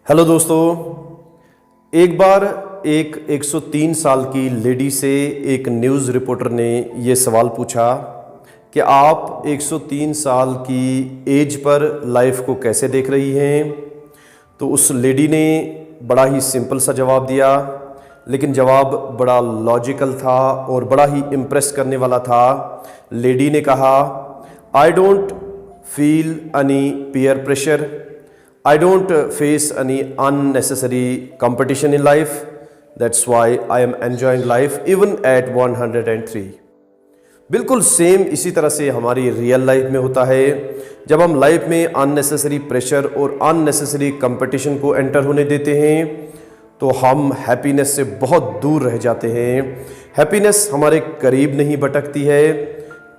Hello दोस्तों। एक बार एक 103 साल की लेडी से एक न्यूज़ रिपोर्टर ने ये सवाल पूछा कि आप 103 साल की एज पर लाइफ को कैसे देख रही हैं। तो उस लेडी ने बड़ा ही सिंपल सा जवाब दिया, लेकिन जवाब बड़ा लॉजिकल था और बड़ा ही इम्प्रेस करने वाला था। लेडी ने कहा, I don't feel any peer pressure, I don't face any unnecessary competition in life. That's why I am enjoying life even at 103. बिल्कुल सेम इसी तरह से हमारी रियल लाइफ में होता है। जब हम लाइफ में अननेसेसरी प्रेशर और अननेसेसरी कंपटीशन को एंटर होने देते हैं तो हम हैप्पीनेस से बहुत दूर रह जाते हैं। हैप्पीनेस हमारे करीब नहीं भटकती है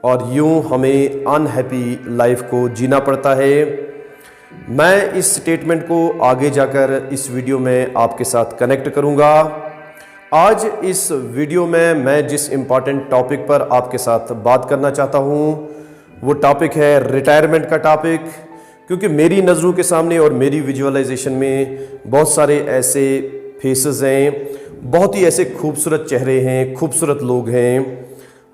और यूं हमें अनहैप्पी लाइफ को जीना पड़ता है। मैं इस स्टेटमेंट को आगे जाकर इस वीडियो में आपके साथ कनेक्ट करूंगा। आज इस वीडियो में मैं जिस इम्पॉर्टेंट टॉपिक पर आपके साथ बात करना चाहता हूं वो टॉपिक है रिटायरमेंट का टॉपिक। क्योंकि मेरी नज़रों के सामने और मेरी विजुअलाइजेशन में बहुत सारे ऐसे फेसेस हैं, बहुत ही ऐसे खूबसूरत चेहरे हैं, खूबसूरत लोग हैं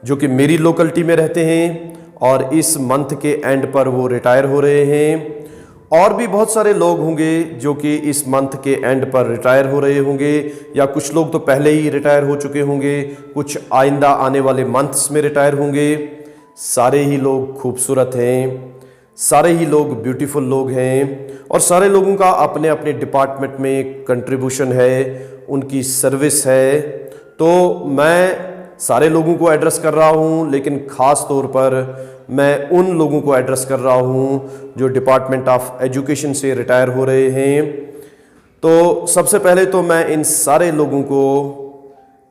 जो कि मेरी लोकलिटी में रहते हैं और इस मंथ के एंड पर वो रिटायर हो रहे हैं। और भी बहुत सारे लोग होंगे जो कि इस मंथ के एंड पर रिटायर हो रहे होंगे, या कुछ लोग तो पहले ही रिटायर हो चुके होंगे, कुछ आइंदा आने वाले मंथ्स में रिटायर होंगे। सारे ही लोग खूबसूरत हैं, सारे ही लोग ब्यूटीफुल लोग हैं और सारे लोगों का अपने अपने डिपार्टमेंट में कंट्रीब्यूशन है, उनकी सर्विस है। तो मैं सारे लोगों को एड्रेस कर रहा हूं, लेकिन ख़ास तौर पर मैं उन लोगों को एड्रेस कर रहा हूं जो डिपार्टमेंट ऑफ एजुकेशन से रिटायर हो रहे हैं। तो सबसे पहले तो मैं इन सारे लोगों को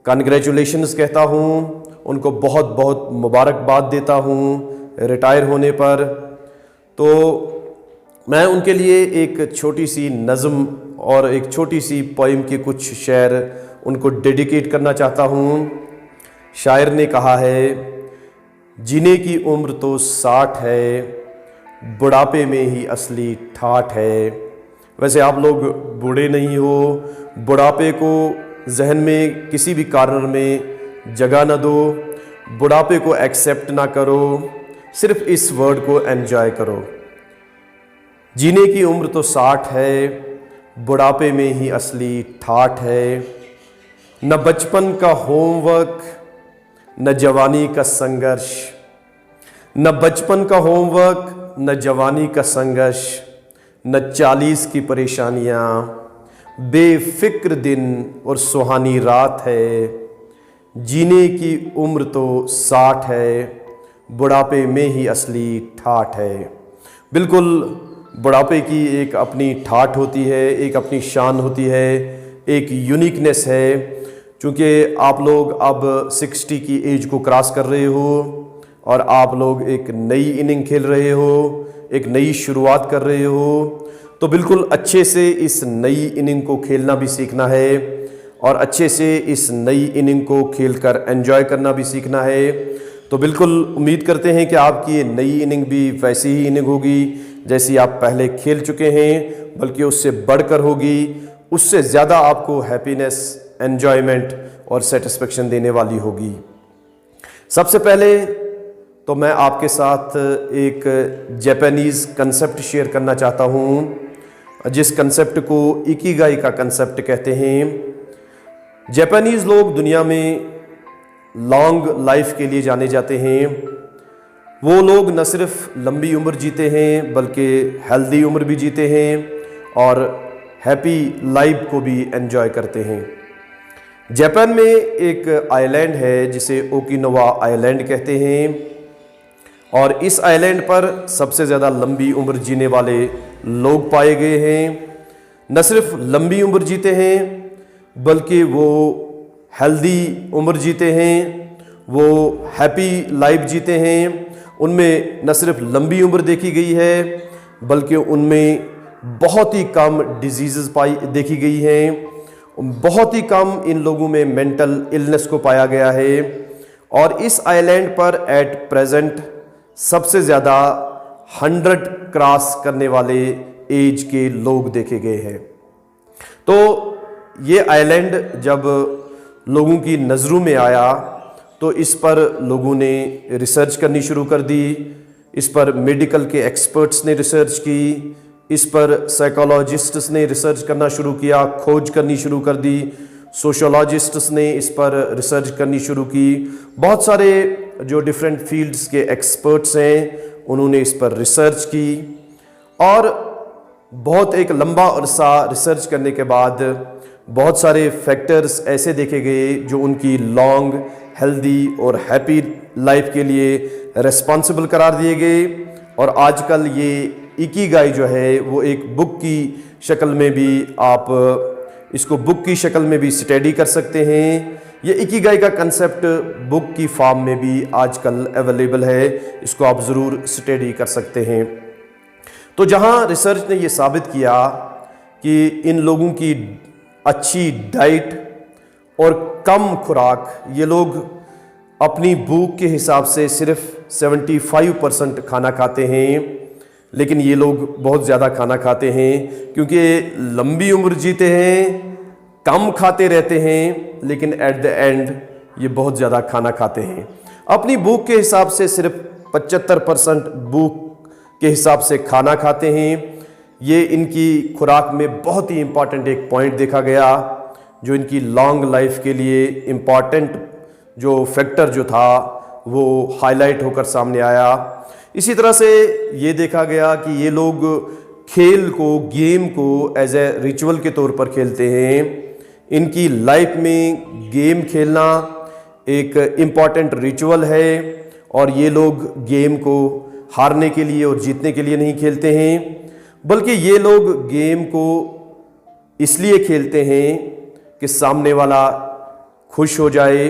कंग्रेचुलेशंस कहता हूं, उनको बहुत बहुत मुबारकबाद देता हूं रिटायर होने पर। तो मैं उनके लिए एक छोटी सी नज़म और एक छोटी सी पोइम के कुछ शेर उनको डेडिकेट करना चाहता हूं। शायर ने कहा है, जीने की उम्र तो 60 है, बुढ़ापे में ही असली ठाठ है। वैसे आप लोग बूढ़े नहीं हो, बुढ़ापे को जहन में किसी भी कारण में जगह न दो, बुढ़ापे को एक्सेप्ट ना करो, सिर्फ इस वर्ड को एंजॉय करो। जीने की उम्र तो 60 है, बुढ़ापे में ही असली ठाठ है। न बचपन का होमवर्क, न जवानी का संघर्ष, न बचपन का होमवर्क, न जवानी का संघर्ष, न 40 की परेशानियां, बेफिक्र दिन और सुहानी रात है। जीने की उम्र तो 60 है, बुढ़ापे में ही असली ठाठ है। बिल्कुल बुढ़ापे की एक अपनी ठाठ होती है, एक अपनी शान होती है, एक यूनिकनेस है। क्योंकि आप लोग अब 60 की एज को क्रॉस कर रहे हो और आप लोग एक नई इनिंग खेल रहे हो, एक नई शुरुआत कर रहे हो। तो बिल्कुल अच्छे से इस नई इनिंग को खेलना भी सीखना है और अच्छे से इस नई इनिंग को खेलकर एंजॉय करना भी सीखना है। तो बिल्कुल उम्मीद करते हैं कि आपकी ये नई इनिंग भी वैसी ही इनिंग होगी जैसी आप पहले खेल चुके हैं, बल्कि उससे बढ़कर होगी, उससे ज़्यादा आपको हैप्पीनेस, एन्जॉयमेंट और सेटिस्फेक्शन देने वाली होगी। सबसे पहले तो मैं आपके साथ एक जापानीज़ कंसेप्ट शेयर करना चाहता हूँ, जिस कंसेप्ट को इकिगाई का कंसेप्ट कहते हैं। जापानीज़ लोग दुनिया में लॉन्ग लाइफ के लिए जाने जाते हैं। वो लोग न सिर्फ लंबी उम्र जीते हैं बल्कि हेल्दी उम्र भी जीते हैं और हैप्पी लाइफ को भी एंजॉय करते हैं। जापान में एक आइलैंड है जिसे ओकिनावा आइलैंड कहते हैं और इस आइलैंड पर सबसे ज़्यादा लंबी उम्र जीने वाले लोग पाए गए हैं। न सिर्फ लंबी उम्र जीते हैं बल्कि वो हेल्दी उम्र जीते हैं, वो हैप्पी लाइफ जीते हैं। उनमें न सिर्फ लंबी उम्र देखी गई है बल्कि उनमें बहुत ही कम डिजीज़ देखी गई हैं, बहुत ही कम इन लोगों में मेंटल इलनेस को पाया गया है। और इस आइलैंड पर एट प्रेजेंट सबसे ज़्यादा 100 क्रॉस करने वाले एज के लोग देखे गए हैं। तो ये आइलैंड जब लोगों की नज़रों में आया तो इस पर लोगों ने रिसर्च करनी शुरू कर दी, इस पर मेडिकल के एक्सपर्ट्स ने रिसर्च की, इस पर साइकोलॉजिस्ट्स ने रिसर्च करना शुरू किया, खोज करनी शुरू कर दी, सोशोलॉजिस्ट्स ने इस पर रिसर्च करनी शुरू की। बहुत सारे जो डिफरेंट फील्ड्स के एक्सपर्ट्स हैं उन्होंने इस पर रिसर्च की और बहुत एक लंबा अरसा रिसर्च करने के बाद बहुत सारे फैक्टर्स ऐसे देखे गए जो उनकी लॉन्ग, हेल्दी और हैप्पी लाइफ के लिए रिस्पॉन्सिबल करार दिए गए। और आजकल ये इकिगाई जो है वो एक बुक की शक्ल में भी, आप इसको बुक की शक्ल में भी स्टडी कर सकते हैं। ये इकिगाई का कंसेप्ट बुक की फॉर्म में भी आजकल अवेलेबल है, इसको आप ज़रूर स्टडी कर सकते हैं। तो जहाँ रिसर्च ने ये साबित किया कि इन लोगों की अच्छी डाइट और कम खुराक, ये लोग अपनी भूख के हिसाब से सिर्फ 75% खाना खाते हैं, लेकिन ये लोग बहुत ज़्यादा खाना खाते हैं क्योंकि लंबी उम्र जीते हैं, कम खाते रहते हैं, लेकिन एट द एंड ये बहुत ज़्यादा खाना खाते हैं। अपनी भूख के हिसाब से सिर्फ 75% भूख के हिसाब से खाना खाते हैं। ये इनकी खुराक में बहुत ही इम्पॉर्टेंट एक पॉइंट देखा गया जो इनकी लॉन्ग लाइफ के लिए इम्पॉर्टेंट जो फैक्टर जो था वो हाईलाइट होकर सामने आया। इसी तरह से ये देखा गया कि ये लोग खेल को, गेम को एज ए रिचुअल के तौर पर खेलते हैं। इनकी लाइफ में गेम खेलना एक इम्पॉर्टेंट रिचुअल है और ये लोग गेम को हारने के लिए और जीतने के लिए नहीं खेलते हैं, बल्कि ये लोग गेम को इसलिए खेलते हैं कि सामने वाला खुश हो जाए,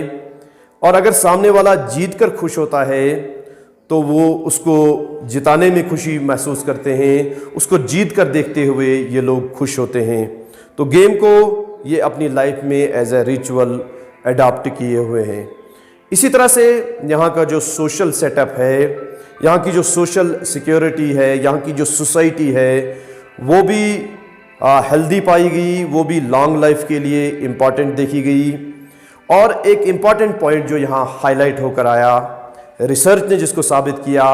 और अगर सामने वाला जीत कर खुश होता है तो वो उसको जिताने में खुशी महसूस करते हैं, उसको जीत कर देखते हुए ये लोग खुश होते हैं। तो गेम को ये अपनी लाइफ में एज ए रिचुअल अडॉप्ट किए हुए हैं। इसी तरह से यहाँ का जो सोशल सेटअप है, यहाँ की जो सोशल सिक्योरिटी है, यहाँ की जो सोसाइटी है, वो भी हेल्दी पाई गई, वो भी लॉन्ग लाइफ के लिए इम्पॉर्टेंट देखी गई। और एक इम्पॉर्टेंट पॉइंट जो यहाँ हाईलाइट होकर आया, रिसर्च ने जिसको साबित किया,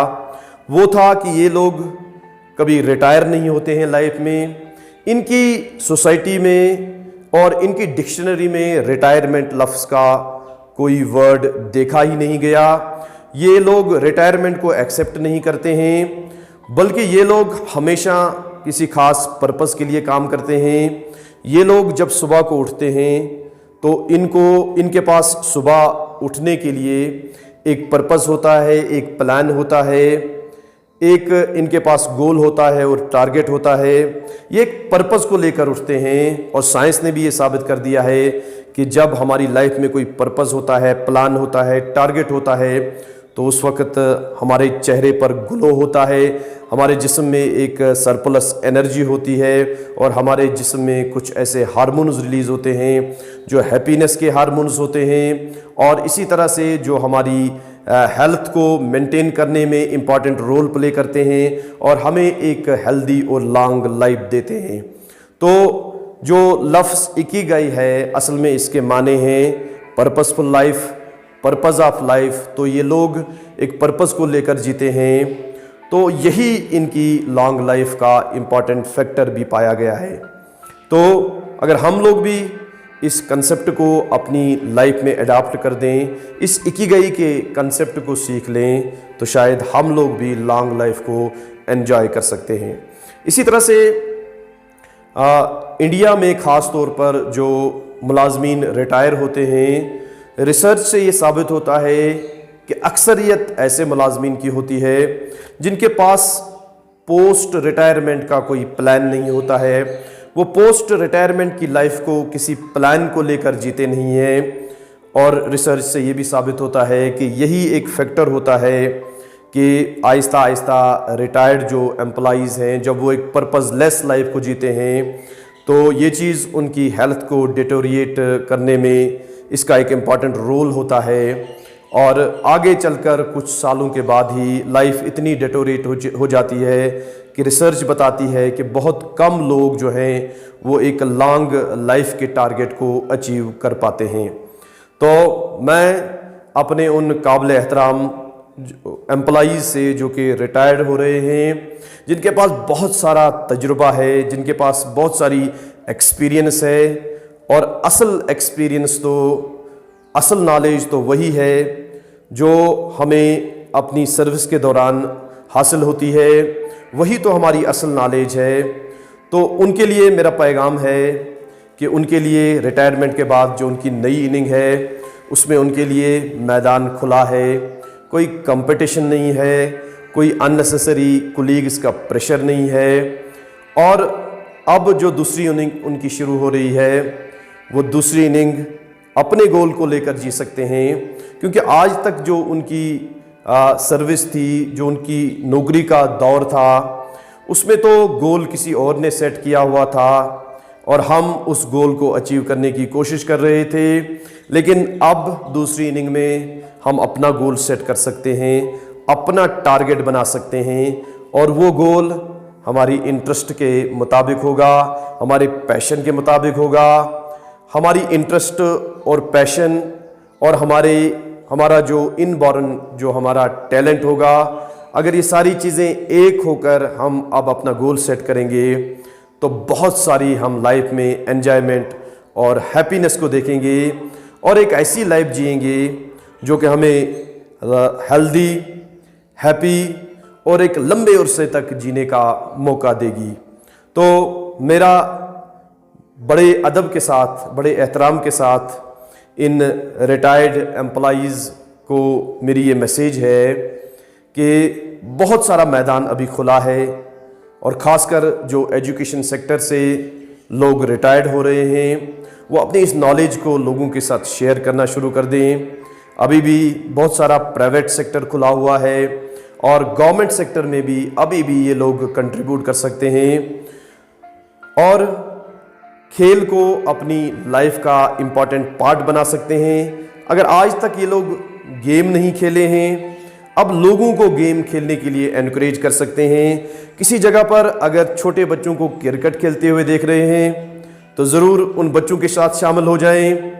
वो था कि ये लोग कभी रिटायर नहीं होते हैं लाइफ में। इनकी सोसाइटी में और इनकी डिक्शनरी में रिटायरमेंट लफ्ज़ का कोई वर्ड देखा ही नहीं गया। ये लोग रिटायरमेंट को एक्सेप्ट नहीं करते हैं, बल्कि ये लोग हमेशा किसी खास पर्पस के लिए काम करते हैं। ये लोग जब सुबह को उठते हैं तो इनके पास सुबह उठने के लिए एक पर्पस होता है, एक प्लान होता है, एक इनके पास गोल होता है और टारगेट होता है। ये एक पर्पस को लेकर उठते हैं और साइंस ने भी ये साबित कर दिया है कि जब हमारी लाइफ में कोई पर्पस होता है, प्लान होता है, टारगेट होता है, तो उस वक्त हमारे चेहरे पर ग्लो होता है, हमारे जिस्म में एक सरप्लस एनर्जी होती है और हमारे जिस्म में कुछ ऐसे हार्मोन्स रिलीज़ होते हैं जो हैप्पीनेस के हार्मोन्स होते हैं, और इसी तरह से जो हमारी हेल्थ को मेंटेन करने में इम्पॉर्टेंट रोल प्ले करते हैं और हमें एक हेल्दी और लॉन्ग लाइफ देते हैं। तो जो लफ्ज़ इकिगाई है, असल में इसके माने हैं purposeful life, purpose of life. तो ये लोग एक पर्पस को लेकर जीते हैं, तो यही इनकी लॉन्ग लाइफ का इम्पॉर्टेंट फैक्टर भी पाया गया है। तो अगर हम लोग भी इस कंसेप्ट को अपनी लाइफ में अडॉप्ट कर दें, इस इकिगाई के कंसेप्ट को सीख लें, तो शायद हम लोग भी लॉन्ग लाइफ को एंजॉय कर सकते हैं। इसी तरह से इंडिया में ख़ास तौर पर जो मुलाजमीन रिटायर होते हैं, रिसर्च से ये साबित होता है कि अक्सरियत ऐसे मुलाजमीन की होती है जिनके पास पोस्ट रिटायरमेंट का कोई प्लान नहीं होता है। वो पोस्ट रिटायरमेंट की लाइफ को किसी प्लान को लेकर जीते नहीं हैं, और रिसर्च से ये भी साबित होता है कि यही एक फैक्टर होता है कि आहिस्ता आहिस्ता रिटायर्ड जो एम्प्लॉइज़ हैं, जब वो एक पर्पसलेस लाइफ को जीते हैं, तो ये चीज़ उनकी हेल्थ को डिटोरिएट करने में इसका एक इम्पॉर्टेंट रोल होता है, और आगे चलकर कुछ सालों के बाद ही लाइफ इतनी डिटोरिएट हो जाती है कि रिसर्च बताती है कि बहुत कम लोग जो हैं वो एक लॉन्ग लाइफ के टारगेट को अचीव कर पाते हैं। तो मैं अपने उन काबिल एहतराम एम्प्लॉइज़ से जो कि रिटायर्ड हो रहे हैं, जिनके पास बहुत सारा तजुर्बा है, जिनके पास बहुत सारी एक्सपीरियंस है, और असल एक्सपीरियंस तो असल नॉलेज तो वही है जो हमें अपनी सर्विस के दौरान हासिल होती है, वही तो हमारी असल नॉलेज है। तो उनके लिए मेरा पैगाम है कि उनके लिए रिटायरमेंट के बाद जो उनकी नई इनिंग है उसमें उनके लिए मैदान खुला है, कोई कंपटीशन नहीं है, कोई अननेसेसरी कोलीग्स का प्रेशर नहीं है। और अब जो दूसरी इनिंग उनकी शुरू हो रही है, वो दूसरी इनिंग अपने गोल को लेकर जी सकते हैं, क्योंकि आज तक जो उनकी सर्विस थी, जो उनकी नौकरी का दौर था, उसमें तो गोल किसी और ने सेट किया हुआ था और हम उस गोल को अचीव करने की कोशिश कर रहे थे। लेकिन अब दूसरी इनिंग में हम अपना गोल सेट कर सकते हैं, अपना टारगेट बना सकते हैं, और वो गोल हमारी इंटरेस्ट के मुताबिक होगा, हमारे पैशन के मुताबिक होगा। हमारी इंटरेस्ट और पैशन और हमारा जो इनबॉर्न जो हमारा टैलेंट होगा, अगर ये सारी चीज़ें एक होकर हम अब अपना गोल सेट करेंगे तो बहुत सारी हम लाइफ में एंजॉयमेंट और हैप्पीनेस को देखेंगे, और एक ऐसी लाइफ जिएंगे जो कि हमें हेल्दी, हैप्पी और एक लंबे अरसे तक जीने का मौका देगी। तो मेरा बड़े अदब के साथ, बड़े एहतराम के साथ इन रिटायर्ड एम्प्लॉइज़ को मेरी ये मैसेज है कि बहुत सारा मैदान अभी खुला है, और ख़ासकर जो एजुकेशन सेक्टर से लोग रिटायर्ड हो रहे हैं वो अपनी इस नॉलेज को लोगों के साथ शेयर करना शुरू कर दें। अभी भी बहुत सारा प्राइवेट सेक्टर खुला हुआ है, और गवर्नमेंट सेक्टर में भी अभी भी ये लोग कंट्रीब्यूट कर सकते हैं, और खेल को अपनी लाइफ का इम्पॉर्टेंट पार्ट बना सकते हैं। अगर आज तक ये लोग गेम नहीं खेले हैं, अब लोगों को गेम खेलने के लिए एनकरेज कर सकते हैं। किसी जगह पर अगर छोटे बच्चों को क्रिकेट खेलते हुए देख रहे हैं तो ज़रूर उन बच्चों के साथ शामिल हो जाएं,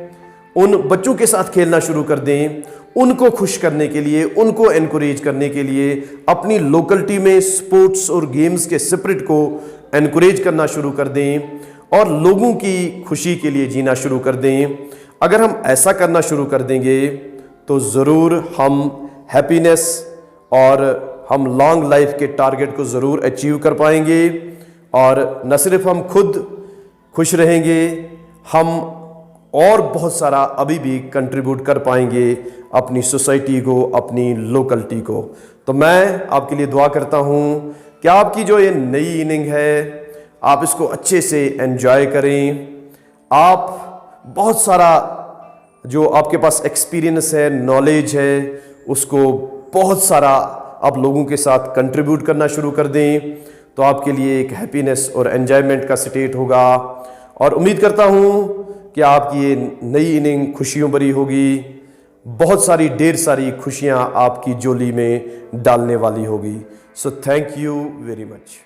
उन बच्चों के साथ खेलना शुरू कर दें, उनको खुश करने के लिए, उनको एनकरेज करने के लिए अपनी लोकलिटी में स्पोर्ट्स और गेम्स के स्पिरिट को एनकरेज करना शुरू कर दें, और लोगों की खुशी के लिए जीना शुरू कर दें। अगर हम ऐसा करना शुरू कर देंगे तो ज़रूर हम हैप्पीनेस और हम लॉन्ग लाइफ के टारगेट को ज़रूर अचीव कर पाएंगे, और न सिर्फ हम खुद खुश रहेंगे, हम और बहुत सारा अभी भी कंट्रीब्यूट कर पाएंगे अपनी सोसाइटी को, अपनी लोकलिटी को। तो मैं आपके लिए दुआ करता हूँ कि आपकी जो ये नई इनिंग है आप इसको अच्छे से एंजॉय करें। आप बहुत सारा जो आपके पास एक्सपीरियंस है, नॉलेज है, उसको बहुत सारा आप लोगों के साथ कंट्रीब्यूट करना शुरू कर दें, तो आपके लिए एक हैप्पीनेस और एंजॉयमेंट का स्टेट होगा। और उम्मीद करता हूँ कि आपकी ये नई इनिंग खुशियों भरी होगी, बहुत सारी ढेर सारी खुशियाँ आपकी झोली में डालने वाली होगी। So thank you very much.